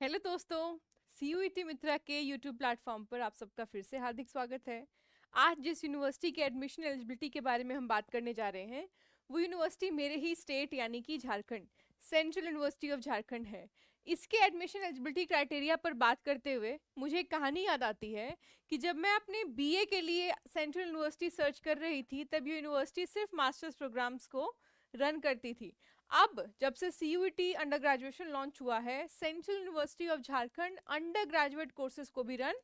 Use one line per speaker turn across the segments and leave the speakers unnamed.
Hello दोस्तों, CUET मित्रा के YouTube platform पर आप सबका फिर से हार्दिक स्वागत है। आज जिस यूनिवर्सिटी के एडमिशन एलिजिबिलिटी के बारे में हम बात करने जा रहे हैं वो यूनिवर्सिटी मेरे ही स्टेट यानी कि Jharkhand, central university of Jharkhand है। इसके एडमिशन एलिजिबिलिटी क्राइटेरिया पर बात करते हुए मुझे एक कहानी याद आती है कि जब मैं अपने बीए के लिए सेंट्रल यूनिवर्सिटी सर्च कर रही थी तब ये यूनिवर्सिटी सिर्फ मास्टर्स प्रोग्राम्स को रन करती थी। अब जब से सीयूईटी अंडर ग्रेजुएशन लॉन्च हुआ है, central university of Jharkhand under graduate courses को भी रन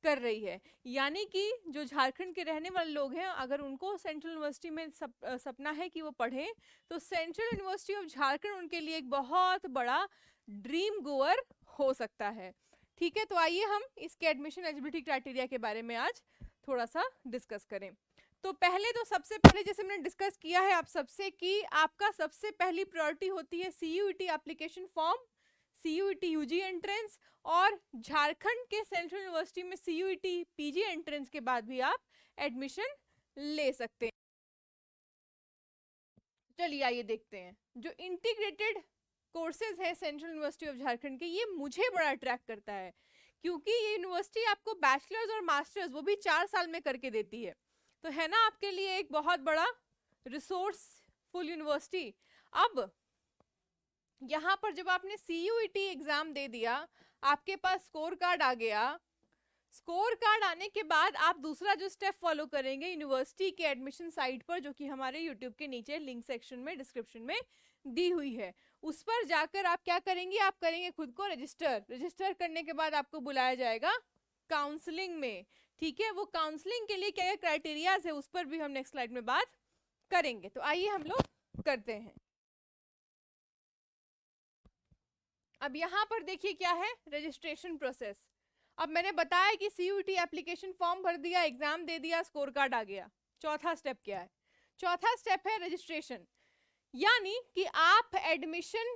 कर रही है। यानी कि जो झारखंड के रहने वाले लोग हैं, अगर उनको सेंट्रल यूनिवर्सिटी में सपना है कि वो पढ़ें, तो सेंट्रल यूनिवर्सिटी ऑफ झारखंड उनके लिए एक बहुत बड़ा ड्रीम गोअर हो सकता है। ठीक है, तो आइए हम इसके एडमिशन एलिजिबिलिटी क्राइटेरिया के बारे में आज थोड़ा सा डिस्कस करें। तो पहले तो सबसे पहले जैसे मैंने डिस्कस किया है आप सबसे कि आपका सबसे पहली प्रायोरिटी होती है CUET application form, CUET UG entrance, और झारखंड के सेंट्रल यूनिवर्सिटी में सीयूईटी पीजी एंट्रेंस के बाद भी आप एडमिशन ले सकते हैं। चलिए आइए देखते हैं जो इंटीग्रेटेड कोर्सेज है सेंट्रल यूनिवर्सिटी ऑफ झारखंड के, ये मुझे बड़ा अट्रैक्ट करता है क्योंकि ये यूनिवर्सिटी आपको बैचलर्स और मास्टर्स वो भी 4 साल में करके देती है। तो है ना आपके लिए एक बहुत बड़ा रिसोर्सफुल यूनिवर्सिटी। अब यहाँ पर जब आपने सीयूईटी एग्जाम दे दिया, आपके पास स्कोर कार्ड आ गया। स्कोर कार्ड आने के बाद आप दूसरा जो स्टेप फॉलो करेंगे यूनिवर्सिटी के एडमिशन साइट पर, जो कि हमारे यूट्यूब के नीचे लिंक सेक्शन में डिस्क्रिप्शन में दी हुई है, उस पर जाकर आप क्या करेंगे, आप करेंगे खुद को रजिस्टर करने के बाद आपको बुलाया जाएगा काउंसलिंग में। ठीक है, वो काउंसलिंग के लिए क्या क्या क्राइटेरियाज है उस पर भी हम नेक्स्ट स्लाइड में बात करेंगे। तो आइए हम लोग करते हैं। अब यहाँ पर देखिए क्या है रजिस्ट्रेशन प्रोसेस। अब मैंने बताया कि सीयूईटी एप्लीकेशन फॉर्म भर दिया, एग्जाम दे दिया, स्कोर कार्ड आ गया। चौथा स्टेप क्या है? चौथा स्टेप है रजिस्ट्रेशन। यानी कि आप एडमिशन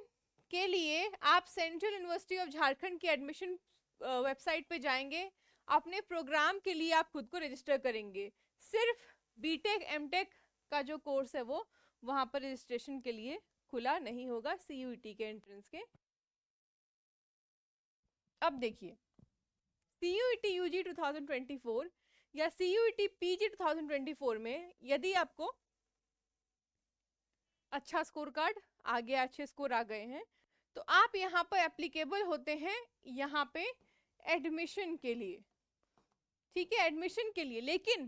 के लिए आप सेंट्रल यूनिवर्सिटी ऑफ झारखंड के एडमिशन वेबसाइट पे जाएंगे, अपने प्रोग्राम के लिए आप खुद को रजिस्टर करेंगे। सिर्फ बीटेक एमटेक का जो कोर्स है वो वहां पर रजिस्ट्रेशन के लिए खुला नहीं होगा सीयूईटी के एंट्रेंस के। अब देखिए सीयूईटी यूजी 2024 या सीयूईटी पीजी 2024 में यदि आपको अच्छा स्कोर कार्ड आ गया, अच्छे स्कोर आ गए हैं, तो आप यहाँ पर एप्लीकेबल होते हैं यहाँ पे एडमिशन के लिए। ठीक है, एडमिशन के लिए। लेकिन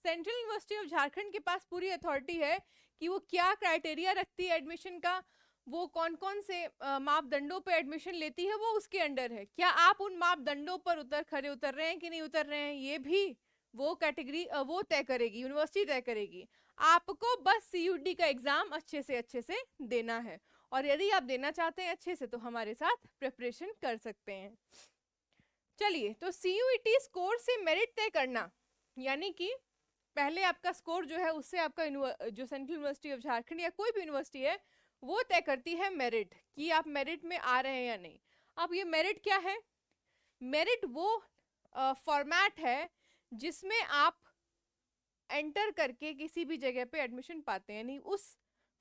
सेंट्रल यूनिवर्सिटी ऑफ झारखंड के पास पूरी अथॉरिटी है कि वो क्या क्राइटेरिया रखती है एडमिशन का, वो कौन कौन से मापदंडों पर एडमिशन लेती है, वो उसके अंडर है। क्या आप उन मापदंडों पर खरे उतर रहे हैं कि नहीं उतर रहे हैं, ये भी वो कैटेगरी वो तय करेगी, यूनिवर्सिटी तय करेगी। आपको बस सीयूटी का एग्जाम अच्छे से देना है, और यदि आप देना चाहते हैं अच्छे से तो हमारे साथ प्रिपरेशन कर सकते हैं। चलिए, तो सीयूईटी स्कोर से मेरिट तय करना, यानी कि पहले आपका स्कोर जो है उससे आपका जो सेंट्रल यूनिवर्सिटी ऑफ झारखंड या कोई भी यूनिवर्सिटी है वो तय करती है मेरिट, कि आप मेरिट में आ रहे हैं या नहीं। अब ये मेरिट क्या है? मेरिट वो फॉर्मेट है जिसमें आप एंटर करके किसी भी जगह पे एडमिशन पाते हैं, यानी उस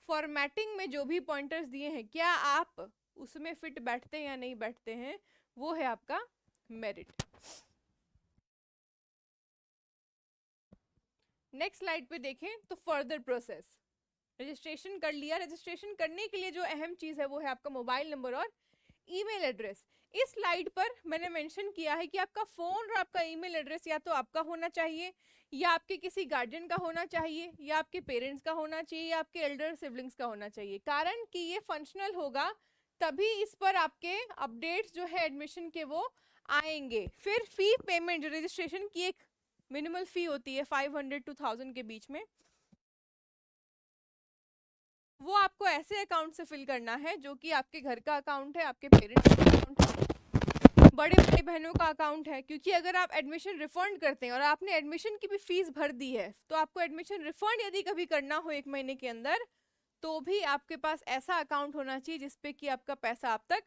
फॉर्मेटिंग में जो भी पॉइंटर्स दिए हैं क्या आप उसमें फिट बैठते हैं या नहीं बैठते हैं, वो है आपका मेरिट। नेक्स्ट स्लाइड पे देखें तो फर्दर प्रोसेस। रजिस्ट्रेशन कर लिया, रजिस्ट्रेशन करने के लिए जो अहम चीज है वो है आपका मोबाइल नंबर और ईमेल एड्रेस। इस स्लाइड पर मैंने मेंशन किया है कि आपका फोन और आपका ईमेल एड्रेस या तो आपका होना चाहिए, या आपके किसी गार्जियन का होना चाहिए, या आपके पेरेंट्स का होना चाहिए, या आपके एल्डर सिबलिंग्स का होना चाहिए। कारण कि ये फंक्शनल होगा तभी इस पर आपके अपडेट्स जो है एडमिशन के वो आएंगे। फिर फी पेमेंट, जो रजिस्ट्रेशन की एक मिनिमल फी होती है 500 to 1000 के बीच में, वो आपको ऐसे अकाउंट से फिल करना है जो कि आपके घर का अकाउंट है, आपके पेरेंट्स का अकाउंट है, बड़े भाई बहनों का अकाउंट है। क्योंकि अगर आप एडमिशन रिफंड करते हैं और आपने एडमिशन की भी फीस भर दी है, तो आपको एडमिशन रिफंड यदि कभी करना हो 1 महीने के अंदर, तो भी आपके पास ऐसा अकाउंट होना चाहिए जिसपे कि आपका पैसा आप तक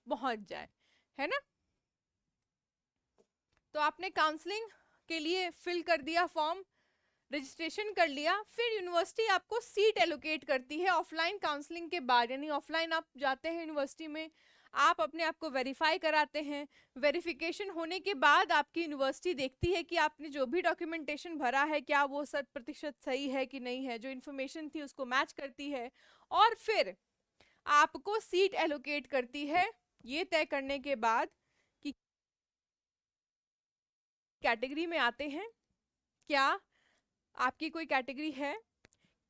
पहुंच जाए, है ना। तो आपने काउंसलिंग के लिए फिल कर दिया फॉर्म, रजिस्ट्रेशन कर लिया, फिर यूनिवर्सिटी आपको सीट एलोकेट करती है ऑफलाइन काउंसलिंग के बाद। यानी ऑफलाइन आप जाते हैं यूनिवर्सिटी में, आप अपने आप को वेरीफाई कराते हैं। वेरिफिकेशन होने के बाद आपकी यूनिवर्सिटी देखती है कि आपने जो भी डॉक्यूमेंटेशन भरा है क्या वो 100% सही है कि नहीं है, जो इन्फॉर्मेशन थी उसको मैच करती है, और फिर आपको सीट एलोकेट करती है, ये तय करने के बाद कि कैटेगरी में आते हैं, क्या आपकी कोई कैटेगरी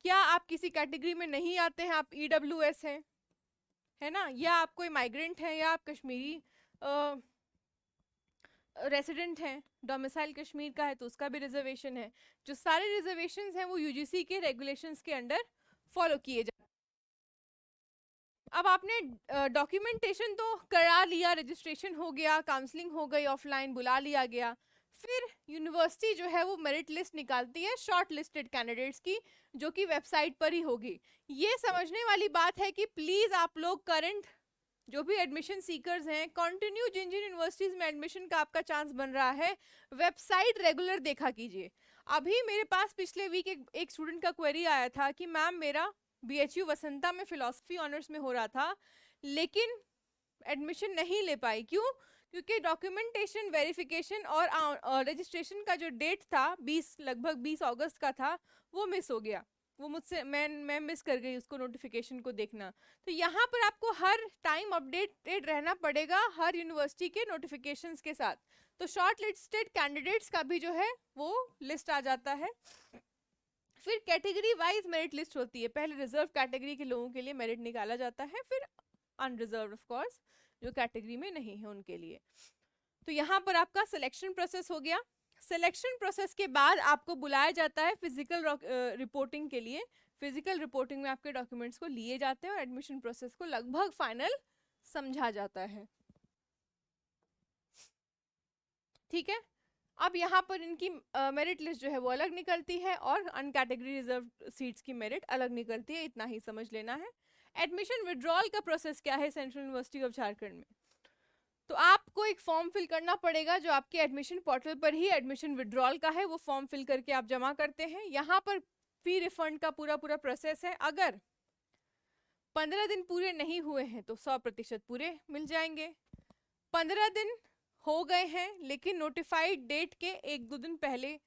क्या आप किसी कैटेगरी में नहीं आते हैं, आप EWS हैं, है ना, या आप कोई माइग्रेंट हैं, या आप कश्मीरी रेसिडेंट हैं, डोमिसाइल कश्मीर का है तो उसका भी रिजर्वेशन है। जो सारे रिजर्वेशंस हैं वो UGC के रेगुलेशंस के अंडर फॉलो किए जाते हैं। अब आपने डॉक्यूमेंटेशन तो करा लिया, रजिस्ट्रेशन हो गया, काउंसलिंग हो गई, ऑफलाइन बुला लिया गया, फिर यूनिवर्सिटी जो है वो मेरिट लिस्ट निकालती है शॉर्ट लिस्टेड कैंडिडेट्स की, जो कि वेबसाइट पर ही होगी। ये समझने वाली बात है कि प्लीज आप लोग करंट जो भी एडमिशन सीकर्स हैं, कंटिन्यू जिन जिन यूनिवर्सिटीज में एडमिशन का आपका चांस बन रहा है, वेबसाइट रेगुलर देखा कीजिए। अभी मेरे पास पिछले वीक एक स्टूडेंट का क्वेरी आया था कि मैम मेरा BHU वसंता में फिलॉसफी ऑनर्स में हो रहा था, लेकिन एडमिशन नहीं ले पाई, क्यों? क्योंकि डॉक्यूमेंटेशन वेरिफिकेशन और रजिस्ट्रेशन का जो डेट था लगभग 20 अगस्त का था, वो मिस हो गया, वो मुझसे मैं मिस कर गई उसको नोटिफिकेशन को देखना। तो यहाँ पर आपको हर टाइम अपडेटेड रहना पड़ेगा हर यूनिवर्सिटी के नोटिफिकेशंस के साथ। तो शॉर्ट लिस्टेड कैंडिडेट्स का भी जो है वो लिस्ट आ जाता है। फिर कैटेगरी वाइज मेरिट लिस्ट होती है, पहले रिजर्व कैटेगरी के लोगों के लिए मेरिट निकाला जाता है, फिर अनरिजर्व ऑफ कोर्स जो कैटेगरी में नहीं है उनके लिए। तो यहाँ पर आपका सिलेक्शन प्रोसेस हो गया। सिलेक्शन प्रोसेस के बाद आपको बुलाया जाता है फिजिकल रिपोर्टिंग के लिए। फिजिकल रिपोर्टिंग में आपके डॉक्यूमेंट्स को लिए जाते हैं और एडमिशन प्रोसेस को लगभग फाइनल समझा जाता है। ठीक है, अब यहाँ पर इनकी मेरिट लिस्ट जो है वो अलग निकलती है और अनकैटेगरी रिजर्व सीट्स की मेरिट अलग निकलती है, इतना ही समझ लेना है। एडमिशन विड्रॉल का प्रोसेस क्या है सेंट्रल यूनिवर्सिटी ऑफ झारखंड में? तो आपको एक फॉर्म फिल करना पड़ेगा जो आपके एडमिशन पोर्टल पर ही एडमिशन विड्रॉल का है, वो फॉर्म फिल करके आप जमा करते हैं। यहाँ पर फी रिफंड का पूरा प्रोसेस है। अगर 15 दिन पूरे नहीं हुए हैं तो 100% पूरे मिल जाएंगे। 15 दिन हो गए हैं लेकिन नोटिफाइड डेट के 1-2 दिन पहले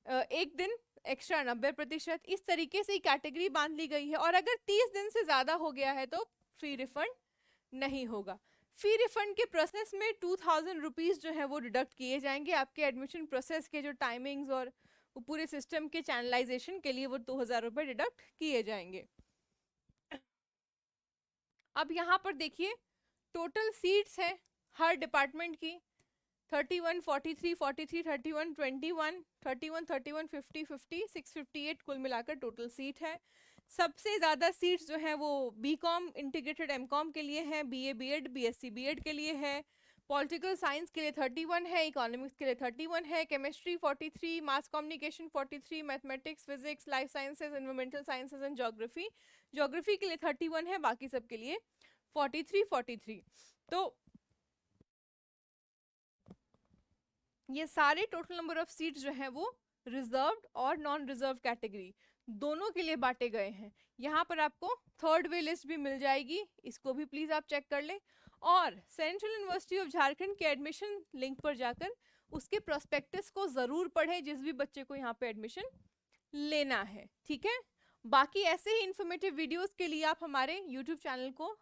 1 दिन एक्स्ट्रा 90%, इस तरीके से कैटेगरी बांध ली गई है। और अगर 30 दिन से ज्यादा हो गया है तो फ्री रिफंड नहीं होगा। फी रिफंड के प्रोसेस में 2000 रुपीज जो है वो डिडक्ट किए जाएंगे। आपके एडमिशन प्रोसेस के जो टाइमिंग्स और पूरे सिस्टम के चैनलाइजेशन के लिए वो 2000 रुपए डिडक्ट किए जाएंगे। अब यहाँ पर देखिए टोटल सीट्स है हर डिपार्टमेंट की 31, 43, 43, 31, 21, 31, 31, 50, 50, 658 कुल मिलाकर टोटल सीट है। सबसे ज़्यादा सीट्स जो हैं वो BCom इंटीग्रेटेड MCom के लिए हैं, BA BEd BSc BEd के लिए है, पॉलिटिकल साइंस के लिए 31 है, इकोनॉमिक्स के लिए 31 है, chemistry 43, mass communication 43, mathematics physics life sciences environmental sciences and geography के लिए 31 है, बाकी सब के लिए 43। तो ये सारे टोटल नंबर ऑफ सीट्स जो हैं वो रिजर्व्ड और नॉन रिजर्व कैटेगरी दोनों के लिए बांटे गए हैं। यहाँ पर आपको थर्ड वे लिस्ट भी मिल जाएगी, इसको भी प्लीज आप चेक कर लें। और सेंट्रल यूनिवर्सिटी ऑफ झारखंड के एडमिशन लिंक पर जाकर उसके प्रोस्पेक्टस को जरूर पढ़ें जिस भी बच्चे को यहाँ पे एडमिशन लेना है। ठीक है, बाकी ऐसे ही इंफॉर्मेटिव वीडियोस के लिए आप हमारे यूट्यूब चैनल को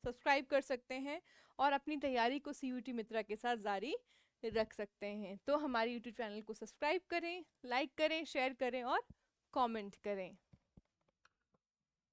सब्सक्राइब कर सकते हैं और अपनी तैयारी को CUET मित्रा के साथ जारी रख सकते हैं। तो हमारे YouTube चैनल को सब्सक्राइब करें, लाइक करें, शेयर करें और कमेंट करें।